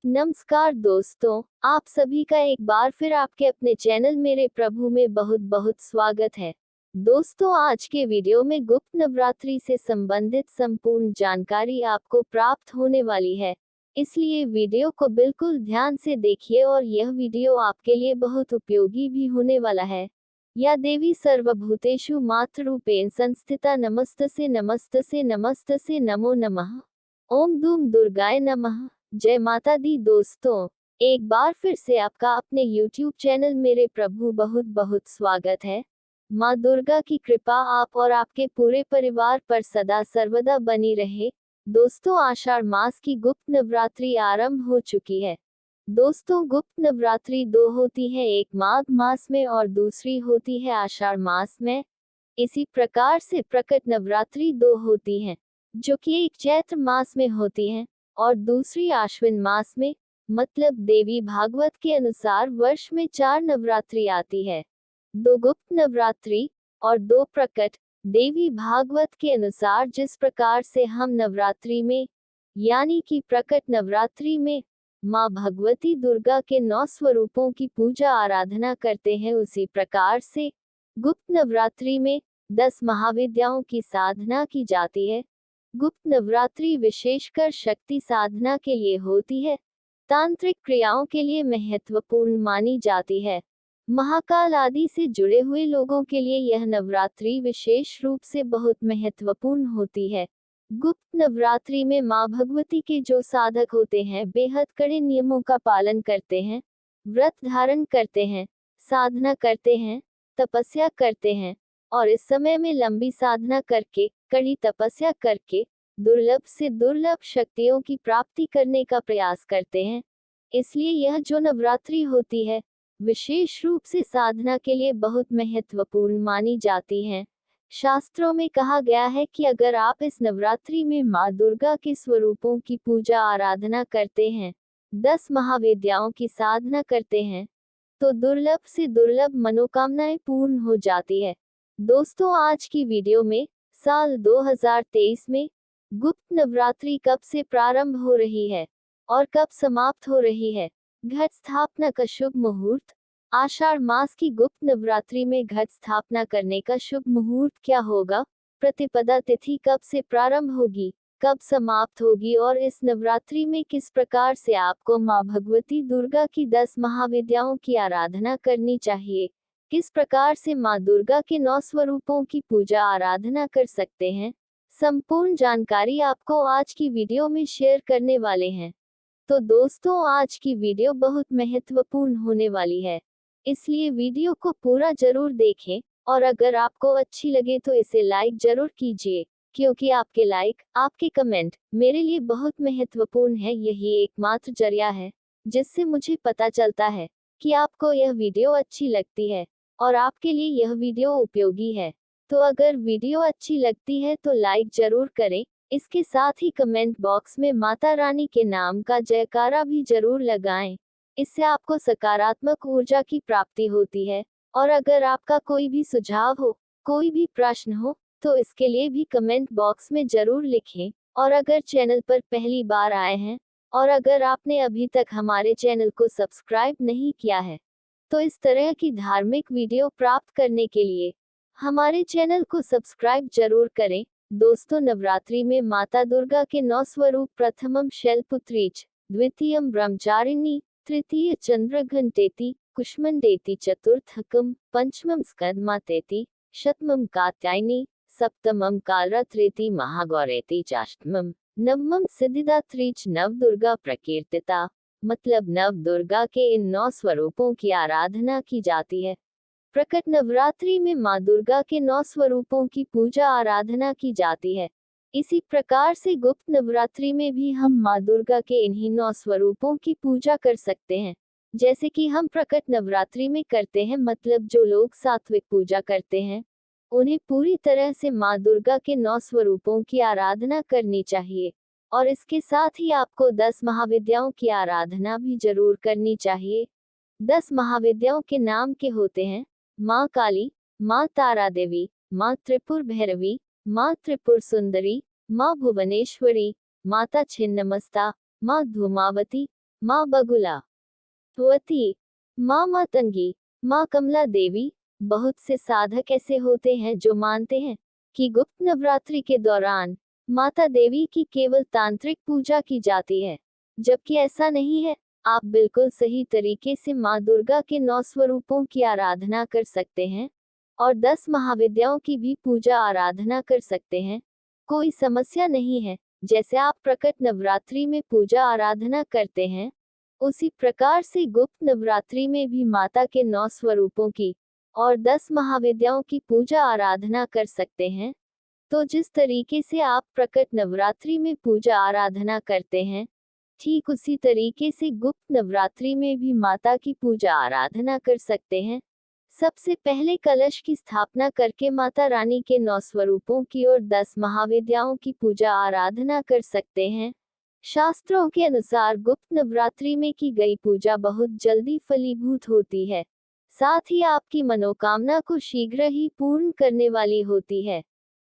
नमस्कार दोस्तों, आप सभी का एक बार फिर आपके अपने चैनल मेरे प्रभु में बहुत बहुत स्वागत है। दोस्तों, आज के वीडियो में गुप्त नवरात्रि से संबंधित संपूर्ण जानकारी आपको प्राप्त होने वाली है, इसलिए वीडियो को बिल्कुल ध्यान से देखिए और यह वीडियो आपके लिए बहुत उपयोगी भी होने वाला है। या देवी सर्वभूतेषु मातृरूपेण संस्थिता नमस्तसे नमस्तसे नमस्तसे नमो नमः। ओम धूम दुर्गाय नमः। जय माता दी। दोस्तों, एक बार फिर से आपका अपने YouTube चैनल मेरे प्रभु बहुत बहुत स्वागत है। माँ दुर्गा की कृपा आप और आपके पूरे परिवार पर सदा सर्वदा बनी रहे। दोस्तों, आषाढ़ मास की गुप्त नवरात्रि आरंभ हो चुकी है। दोस्तों, गुप्त नवरात्रि दो होती है, एक माघ मास में और दूसरी होती है आषाढ़ मास में। इसी प्रकार से प्रकट नवरात्रि दो होती हैं, जो कि एक चैत्र मास में होती हैं और दूसरी आश्विन मास में। मतलब देवी भागवत के अनुसार वर्ष में 4 नवरात्रि आती है, 2 गुप्त नवरात्रि और 2 प्रकट। देवी भागवत के अनुसार जिस प्रकार से हम नवरात्रि में यानी कि प्रकट नवरात्रि में माँ भगवती दुर्गा के 9 स्वरूपों की पूजा आराधना करते हैं, उसी प्रकार से गुप्त नवरात्रि में 10 महाविद्याओं की साधना की जाती है। गुप्त नवरात्रि विशेषकर शक्ति साधना के लिए होती है, तांत्रिक क्रियाओं के लिए महत्वपूर्ण मानी जाती है। महाकाल आदि से जुड़े हुए लोगों के लिए यह नवरात्रि विशेष रूप से बहुत महत्वपूर्ण होती है। गुप्त नवरात्रि में माँ भगवती के जो साधक होते हैं, बेहद कड़े नियमों का पालन करते हैं, व्रत धारण करते हैं, साधना करते हैं, तपस्या करते हैं और इस समय में लंबी साधना करके, कड़ी तपस्या करके दुर्लभ से दुर्लभ शक्तियों की प्राप्ति करने का प्रयास करते हैं। इसलिए यह जो नवरात्रि होती है, विशेष रूप से साधना के लिए बहुत महत्वपूर्ण मानी जाती है। शास्त्रों में कहा गया है कि अगर आप इस नवरात्रि में माँ दुर्गा के स्वरूपों की पूजा आराधना करते हैं, 10 महाविद्याओं की साधना करते हैं, तो दुर्लभ से दुर्लभ मनोकामनाएं पूर्ण हो जाती है। दोस्तों, आज की वीडियो में साल 2023 में गुप्त नवरात्रि कब से प्रारंभ हो रही है और कब समाप्त हो रही है, घट स्थापना का शुभ मुहूर्त, आषाढ़ मास की गुप्त नवरात्रि में घट स्थापना करने का शुभ मुहूर्त क्या होगा, प्रतिपदा तिथि कब से प्रारंभ होगी, कब समाप्त होगी और इस नवरात्रि में किस प्रकार से आपको माँ भगवती दुर्गा की 10 महाविद्याओं की आराधना करनी चाहिए, किस प्रकार से माँ दुर्गा के 9 स्वरूपों की पूजा आराधना कर सकते हैं, संपूर्ण जानकारी आपको आज की वीडियो में शेयर करने वाले हैं। तो दोस्तों, आज की वीडियो बहुत महत्वपूर्ण होने वाली है, इसलिए वीडियो को पूरा जरूर देखें और अगर आपको अच्छी लगे तो इसे लाइक जरूर कीजिए, क्योंकि आपके लाइक, आपके कमेंट मेरे लिए बहुत महत्वपूर्ण है। यही एकमात्र जरिया है जिससे मुझे पता चलता है कि आपको यह वीडियो अच्छी लगती है और आपके लिए यह वीडियो उपयोगी है। तो अगर वीडियो अच्छी लगती है तो लाइक जरूर करें, इसके साथ ही कमेंट बॉक्स में माता रानी के नाम का जयकारा भी जरूर लगाएं। इससे आपको सकारात्मक ऊर्जा की प्राप्ति होती है। और अगर आपका कोई भी सुझाव हो, कोई भी प्रश्न हो, तो इसके लिए भी कमेंट बॉक्स में जरूर लिखें। और अगर चैनल पर पहली बार आए हैं और अगर आपने अभी तक हमारे चैनल को सब्सक्राइब नहीं किया है, तो इस तरह की धार्मिक वीडियो प्राप्त करने के लिए हमारे चैनल को सब्सक्राइब जरूर करें। दोस्तों, नवरात्रि में माता दुर्गा के 9 स्वरूप: प्रथमम शैलपुत्रीच, द्वितीयम ब्रह्मचारिणी, तृतीय चंद्रघंटेति, कुष्मंडेति, चतुर्थकम पंचमम स्कंदमातेति, शतमम कात्यायनी, सप्तमम कालरात्रेति, महागौरेति चाष्टमम, नवमम सिद्धिदात्रीच। नव दुर्गा प्रकीर्तिता, मतलब नव दुर्गा के इन 9 स्वरूपों की आराधना की जाती है। प्रकट नवरात्रि में माँ दुर्गा के 9 स्वरूपों की पूजा आराधना की जाती है। इसी प्रकार से गुप्त नवरात्रि में भी हम माँ दुर्गा के इन्हीं 9 स्वरूपों की पूजा कर सकते हैं, जैसे कि हम प्रकट नवरात्रि में करते हैं। मतलब जो लोग सात्विक पूजा करते हैं, उन्हें पूरी तरह से माँ दुर्गा के 9 स्वरूपों की आराधना करनी चाहिए और इसके साथ ही आपको 10 महाविद्याओं की आराधना भी जरूर करनी चाहिए। 10 महाविद्याओं के नाम के होते हैं: माँ काली, माँ तारा देवी, माँ त्रिपुर भैरवी, माँ त्रिपुर सुंदरी, माँ भुवनेश्वरी, माता छिन्नमस्ता, माँ धूमावती, माँ बगुला, वती, माँ मातंगी, माँ कमला देवी। बहुत से साधक ऐसे होते हैं जो मानते हैं कि गुप्त नवरात्रि के दौरान माता देवी की केवल तांत्रिक पूजा की जाती है, जबकि ऐसा नहीं है। आप बिल्कुल सही तरीके से माँ दुर्गा के 9 स्वरूपों की आराधना कर सकते हैं और 10 महाविद्याओं की भी पूजा आराधना कर सकते हैं। कोई समस्या नहीं है। जैसे आप प्रकट नवरात्रि में पूजा आराधना करते हैं, उसी प्रकार से गुप्त नवरात्रि में भी माता के 9 स्वरूपों की और 10 महाविद्याओं की पूजा आराधना कर सकते हैं। तो जिस तरीके से आप प्रकट नवरात्रि में पूजा आराधना करते हैं, ठीक उसी तरीके से गुप्त नवरात्रि में भी माता की पूजा आराधना कर सकते हैं। सबसे पहले कलश की स्थापना करके माता रानी के 9 स्वरूपों की और 10 महाविद्याओं की पूजा आराधना कर सकते हैं। शास्त्रों के अनुसार गुप्त नवरात्रि में की गई पूजा बहुत जल्दी फलीभूत होती है, साथ ही आपकी मनोकामना को शीघ्र ही पूर्ण करने वाली होती है।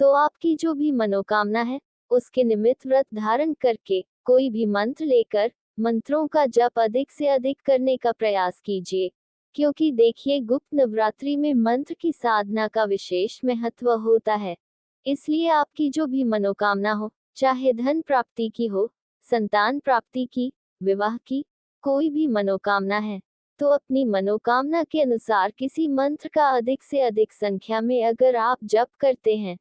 तो आपकी जो भी मनोकामना है, उसके निमित्त व्रत धारण करके कोई भी मंत्र लेकर मंत्रों का जप अधिक से अधिक करने का प्रयास कीजिए, क्योंकि देखिए गुप्त नवरात्रि में मंत्र की साधना का विशेष महत्व होता है। इसलिए आपकी जो भी मनोकामना हो, चाहे धन प्राप्ति की हो, संतान प्राप्ति की, विवाह की, कोई भी मनोकामना है, तो अपनी मनोकामना के अनुसार किसी मंत्र का अधिक से अधिक संख्या में अगर आप जप करते हैं,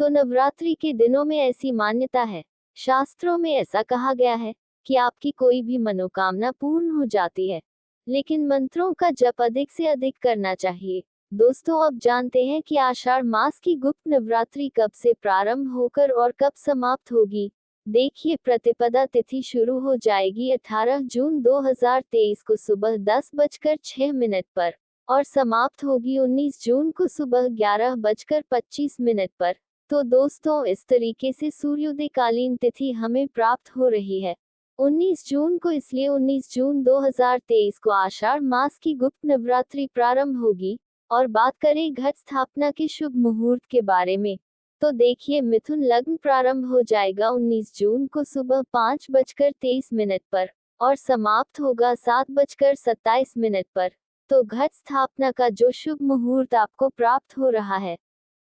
तो नवरात्रि के दिनों में ऐसी मान्यता है, शास्त्रों में ऐसा कहा गया है कि आपकी कोई भी मनोकामना पूर्ण हो जाती है। लेकिन मंत्रों का जप अधिक से अधिक करना चाहिए। दोस्तों, अब जानते हैं कि आषाढ़ मास की गुप्त नवरात्रि कब से प्रारंभ होकर और कब समाप्त होगी। देखिए, प्रतिपदा तिथि शुरू हो जाएगी 18 जून 2023 को सुबह 10:06 पर और समाप्त होगी 19 जून को सुबह 11:25 पर। तो दोस्तों, इस तरीके से सूर्योदयकालीन तिथि हमें प्राप्त हो रही है 19 जून को, इसलिए 19 जून 2023 को आषाढ़ मास की गुप्त नवरात्रि प्रारंभ होगी। और बात करें घट स्थापना के शुभ मुहूर्त के बारे में, तो देखिए मिथुन लग्न प्रारंभ हो जाएगा 19 जून को सुबह 5:23 पर और समाप्त होगा 7:27 पर। तो घट स्थापना का जो शुभ मुहूर्त आपको प्राप्त हो रहा है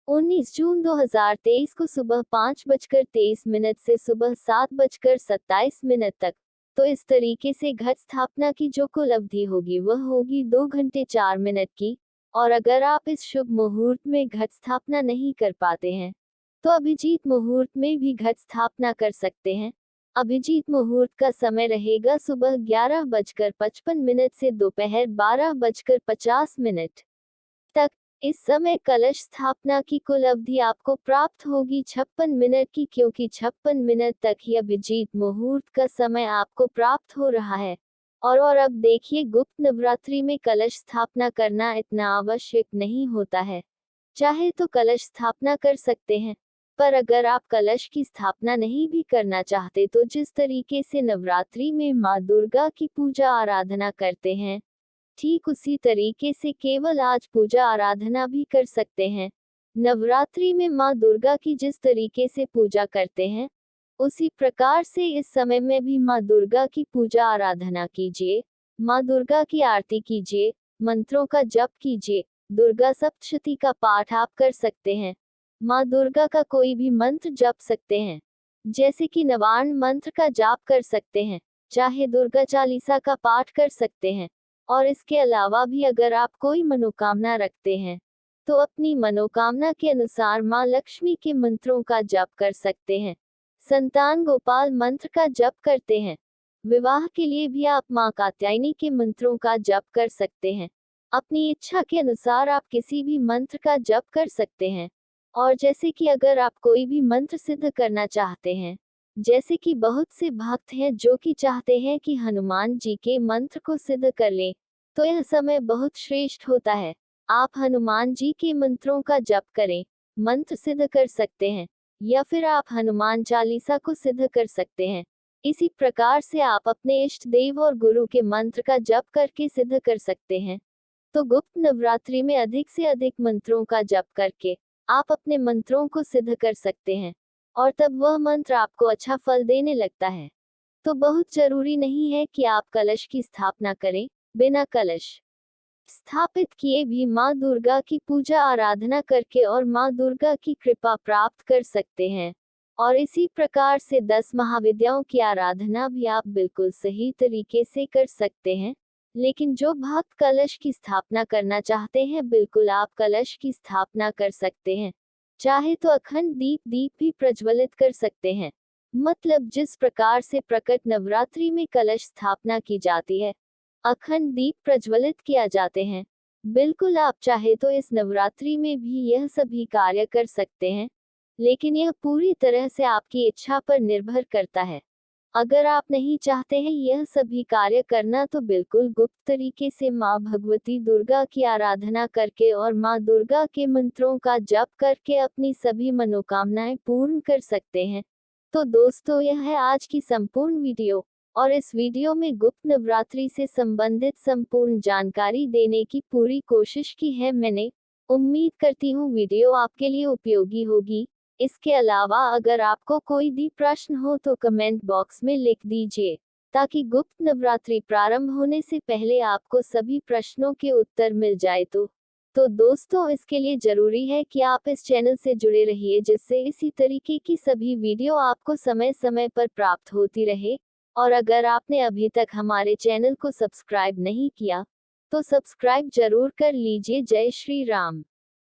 19 जून 2023 को सुबह 5:23 से सुबह 7:27 तक, तो इस तरीके से घट स्थापना की जो कुल अवधि होगी वह होगी 2 घंटे 4 मिनट की। और अगर आप इस शुभ मुहूर्त में घट स्थापना नहीं कर पाते हैं, तो अभिजीत मुहूर्त में भी घट स्थापना कर सकते हैं। अभिजीत मुहूर्त का समय रहेगा सुबह 11:55 से दोपहर 12:50 तक। इस समय कलश स्थापना की कुल अवधि आपको प्राप्त होगी 56 मिनट की, क्योंकि 56 मिनट तक ही अभिजीत मुहूर्त का समय आपको प्राप्त हो रहा है। और अब देखिए, गुप्त नवरात्रि में कलश स्थापना करना इतना आवश्यक नहीं होता है। चाहे तो कलश स्थापना कर सकते हैं, पर अगर आप कलश की स्थापना नहीं भी करना चाहते, तो जिस तरीके से नवरात्रि में माँ दुर्गा की पूजा आराधना करते हैं, ठीक उसी तरीके से केवल आज पूजा आराधना भी कर सकते हैं। नवरात्रि में माँ दुर्गा की जिस तरीके से पूजा करते हैं, उसी प्रकार से इस समय में भी माँ दुर्गा की पूजा आराधना कीजिए। माँ दुर्गा की आरती कीजिए, मंत्रों का जप कीजिए। दुर्गा सप्तशती का पाठ आप कर सकते हैं। माँ दुर्गा का कोई भी मंत्र जप सकते हैं, जैसे कि नवार्ण मंत्र का जाप कर सकते हैं, चाहे दुर्गा चालीसा का पाठ कर सकते हैं। और इसके अलावा भी अगर आप कोई मनोकामना रखते हैं, तो अपनी मनोकामना के अनुसार माँ लक्ष्मी के मंत्रों का जप कर सकते हैं। संतान गोपाल मंत्र का जप करते हैं। विवाह के लिए भी आप माँ कात्यायनी के मंत्रों का जप कर सकते हैं। अपनी इच्छा के अनुसार आप किसी भी मंत्र का जप कर सकते हैं। और जैसे कि अगर आप कोई भी मंत्र सिद्ध करना चाहते हैं, जैसे कि बहुत से भक्त हैं जो कि चाहते हैं कि हनुमान जी के मंत्र को सिद्ध कर लें, तो यह समय बहुत श्रेष्ठ होता है। आप हनुमान जी के मंत्रों का जप करें, मंत्र सिद्ध कर सकते हैं, या फिर आप हनुमान चालीसा को सिद्ध कर सकते हैं। इसी प्रकार से आप अपने इष्ट देव और गुरु के मंत्र का जप करके सिद्ध कर सकते हैं। तो गुप्त नवरात्रि में अधिक से अधिक मंत्रों का जप करके आप अपने मंत्रों को सिद्ध कर सकते हैं, और तब वह मंत्र आपको अच्छा फल देने लगता है। तो बहुत जरूरी नहीं है कि आप कलश की स्थापना करें। बिना कलश स्थापित किए भी माँ दुर्गा की पूजा आराधना करके और माँ दुर्गा की कृपा प्राप्त कर सकते हैं। और इसी प्रकार से 10 महाविद्याओं की आराधना भी आप बिल्कुल सही तरीके से कर सकते हैं। लेकिन जो भक्त कलश की स्थापना करना चाहते हैं, बिल्कुल आप कलश की स्थापना कर सकते हैं। चाहे तो अखंड दीप भी प्रज्वलित कर सकते हैं। मतलब जिस प्रकार से प्रकट नवरात्रि में कलश स्थापना की जाती है, अखंड दीप प्रज्वलित किया जाते हैं, बिल्कुल आप चाहे तो इस नवरात्रि में भी यह सभी कार्य कर सकते हैं। लेकिन यह पूरी तरह से आपकी इच्छा पर निर्भर करता है। अगर आप नहीं चाहते हैं यह सभी कार्य करना, तो बिल्कुल गुप्त तरीके से माँ भगवती दुर्गा की आराधना करके और माँ दुर्गा के मंत्रों का जप करके अपनी सभी मनोकामनाएं पूर्ण कर सकते हैं। तो दोस्तों, यह है आज की संपूर्ण वीडियो, और इस वीडियो में गुप्त नवरात्रि से संबंधित संपूर्ण जानकारी देने की पूरी कोशिश की है मैंने। उम्मीद करती हूँ वीडियो आपके लिए उपयोगी होगी। इसके अलावा अगर आपको कोई भी प्रश्न हो तो कमेंट बॉक्स में लिख दीजिए, ताकि गुप्त नवरात्रि प्रारंभ होने से पहले आपको सभी प्रश्नों के उत्तर मिल जाए। तो दोस्तों, इसके लिए जरूरी है कि आप इस चैनल से जुड़े रहिए, जिससे इसी तरीके की सभी वीडियो आपको समय समय पर प्राप्त होती रहे। और अगर आपने अभी तक हमारे चैनल को सब्सक्राइब नहीं किया, तो सब्सक्राइब जरूर कर लीजिए। जय श्री राम।